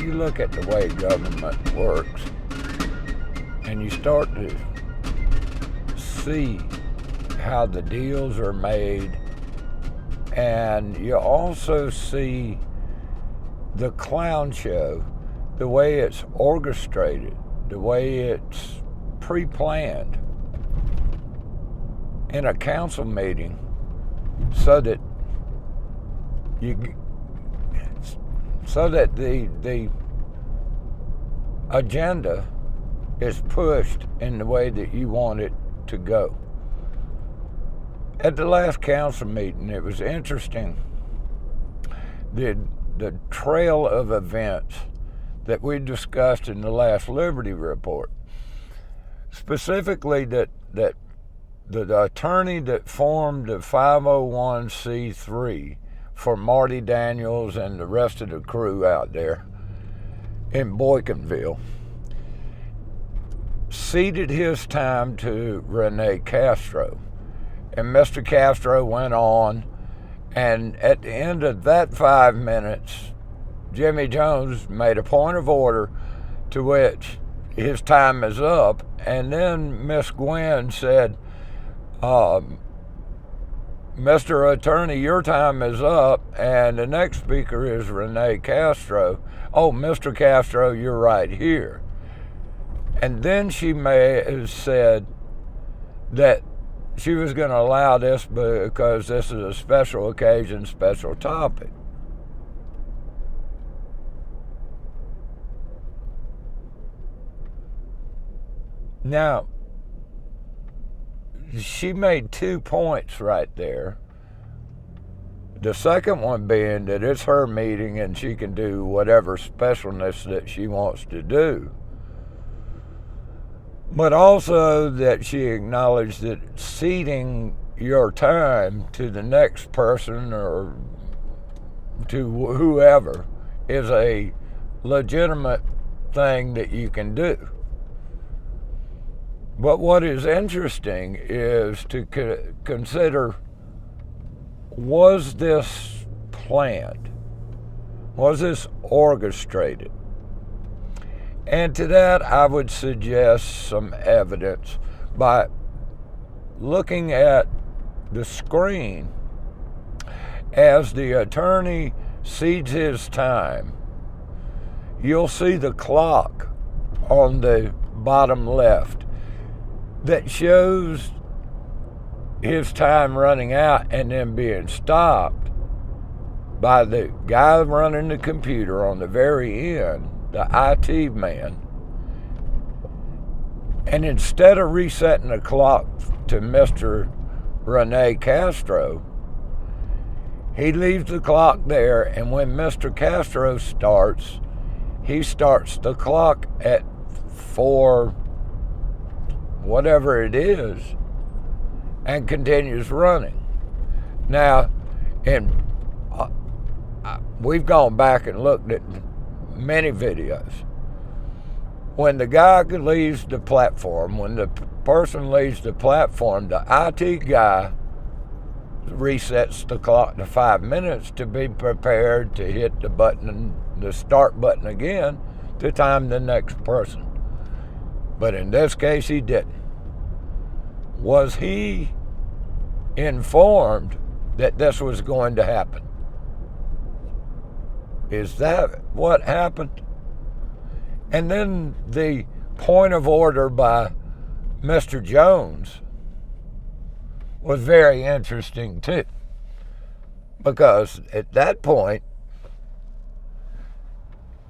you look at the way government works, and you start to see how the deals are made, and you also see the clown show, the way it's orchestrated, the way it's pre-planned in a council meeting so that the agenda is pushed in the way that you want it to go. At the last council meeting, it was interesting, the trail of events that we discussed in the last Liberty Report, specifically that the attorney that formed the 501c3 for Marty Daniels and the rest of the crew out there in Boykinville ceded his time to Rene Castro. And Mr. Castro went on, and at the end of that 5 minutes, Jimmy Jones made a point of order to which his time is up, and then Miss Guinn said, Mr. Attorney, your time is up, and the next speaker is Rene Castro. Oh, Mr. Castro, you're right here. And then she may have said that she was going to allow this because this is a special occasion, special topic. Now, she made 2 points right there. The second one being that it's her meeting and she can do whatever specialness that she wants to do. But also that she acknowledged that ceding your time to the next person or to whoever is a legitimate thing that you can do. But what is interesting is to consider, was this planned? Was this orchestrated? And to that, I would suggest some evidence by looking at the screen as the attorney cedes his time. You'll see the clock on the bottom left that shows his time running out and then being stopped by the guy running the computer on the very end, the IT man. And instead of resetting the clock to Mr. Rene Castro, he leaves the clock there, and when Mr. Castro starts, he starts the clock at 4, whatever it is, and continues running. Now, we've gone back and looked at many videos. When the guy leaves the platform, when the person leaves the platform, the IT guy resets the clock to 5 minutes to be prepared to hit the button, the start button again, to time the next person. But in this case, he didn't. Was he informed that this was going to happen? Is that what happened? And then the point of order by Mr. Jones was very interesting too. Because at that point,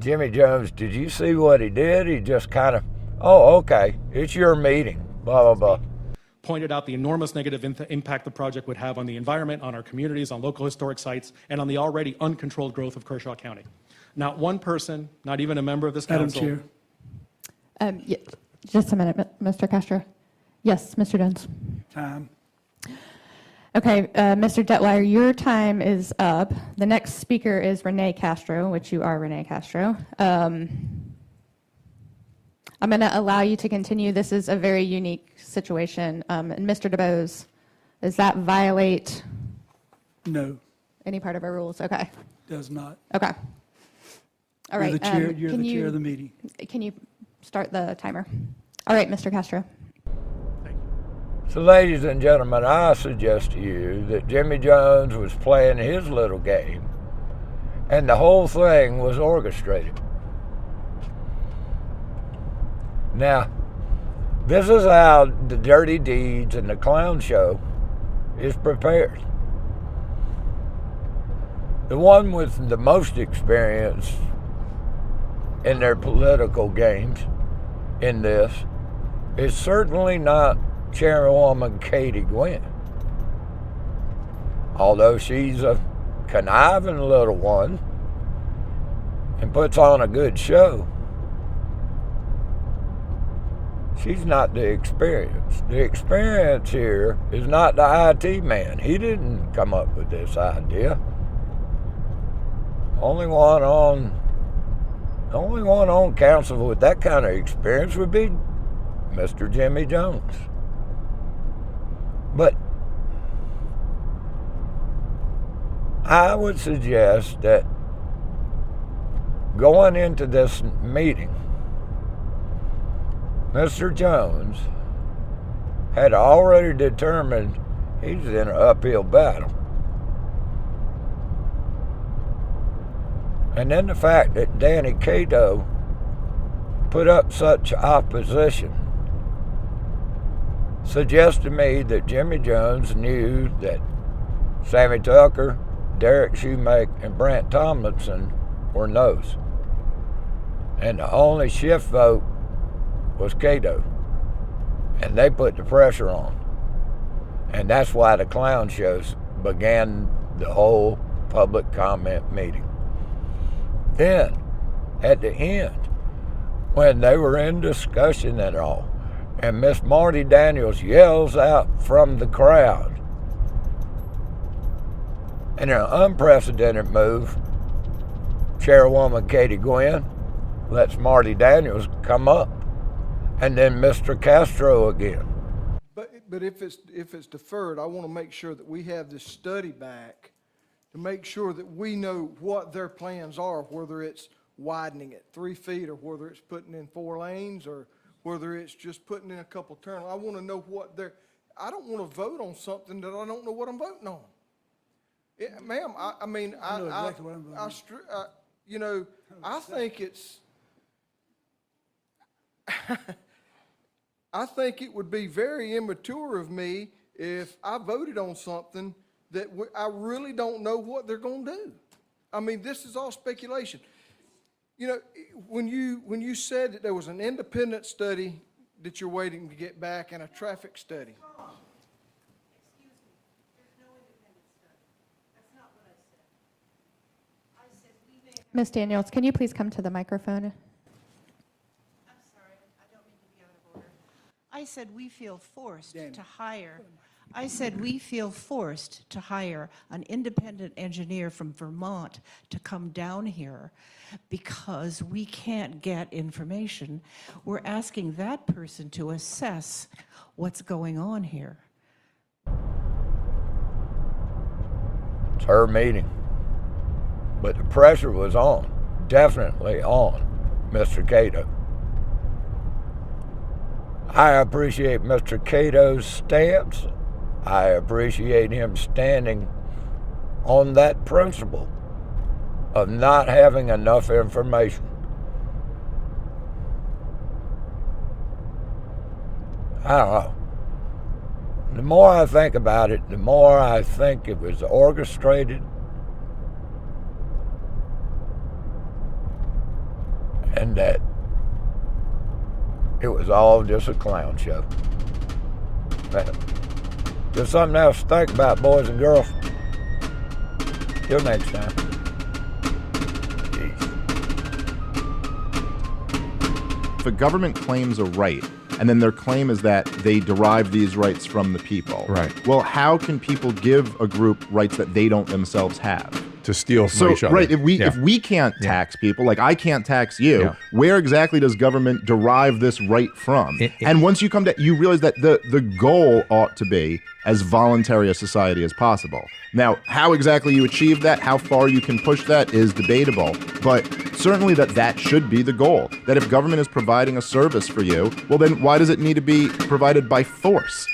Jimmy Jones, did you see what he did? He just kind of, oh, okay, it's your meeting, blah, blah, blah. Pointed out the enormous negative impact the project would have on the environment, on our communities, on local historic sites, and on the already uncontrolled growth of Kershaw County. Not one person, not even a member of this council. Madam Chair. Yeah, just a minute, Mr. Castro. Yes, Mr. Jones. Time. Okay, Mr. Detweiler, your time is up. The next speaker is Rene Castro, which you are Rene Castro. I'm going to allow you to continue. This is a very unique situation. And Mr. DeBose, does that violate No, any part of our rules? Okay. does not. Okay. All You're right. the chair, you're can the you, chair of the meeting. Can you start the timer? All right, Mr. Castro. So, ladies and gentlemen, I suggest to you that Jimmy Jones was playing his little game, and the whole thing was orchestrated. Now, this is how the dirty deeds and the clown show is prepared. The one with the most experience in their political games in this is certainly not Chairwoman Katie Guinn. Although she's a conniving little one and puts on a good show, she's not the experience. The experience here is not the IT man. He didn't come up with this idea. Only one on council with that kind of experience would be Mr. Jimmy Jones. But I would suggest that going into this meeting, Mr. Jones had already determined he's in an uphill battle. And then the fact that Danny Cato put up such opposition suggests to me that Jimmy Jones knew that Sammy Tucker, Derek Shoemake, and Brant Tomlinson were no's. And the only shift vote was Cato. And they put the pressure on. And that's why the clown shows began the whole public comment meeting. Then, at the end, when they were in discussion and all, and Miss Marty Daniels yells out from the crowd, in an unprecedented move, Chairwoman Katie Guinn lets Marty Daniels come up, and then Mr. Castro again. But if it's deferred, I want to make sure that we have this study back to make sure that we know what their plans are, whether it's widening it 3 feet or whether it's putting in 4 lanes or whether it's just putting in a couple turns. I want to know what I don't want to vote on something that I don't know what I'm voting on. Yeah, ma'am, I mean, I know exactly what I'm voting on. you know, I think it's, I think it would be very immature of me if I voted on something that I really don't know what they're going to do. I mean, this is all speculation. You know, when you said that there was an independent study that you're waiting to get back and a traffic study. Excuse me, there's no independent study. That's not what I said. I said we may have. Ms. Daniels, can you please come to the microphone? I'm sorry, I don't mean to be out of order. I said we feel forced to hire. I said we feel forced to hire an independent engineer from Vermont to come down here because we can't get information. We're asking that person to assess what's going on here. It's her meeting. But the pressure was on, definitely on Mr. Cato. I appreciate Mr. Cato's stance. I appreciate him standing on that principle of not having enough information. I don't know. The more I think about it, the more I think it was orchestrated and that it was all just a clown show. Just something else to think about, boys and girls. Till next time. Peace. If a government claims a right, and then their claim is that they derive these rights from the people. Right. Well, how can people give a group rights that they don't themselves have? to steal from So each other. right, if we can't tax people, like I can't tax you, Yeah. where exactly does government derive this right from? And once you come to, you realize that the goal ought to be as voluntary a society as possible. Now, how exactly you achieve that, how far you can push that is debatable, but certainly that should be the goal. That if government is providing a service for you, well then why does it need to be provided by force?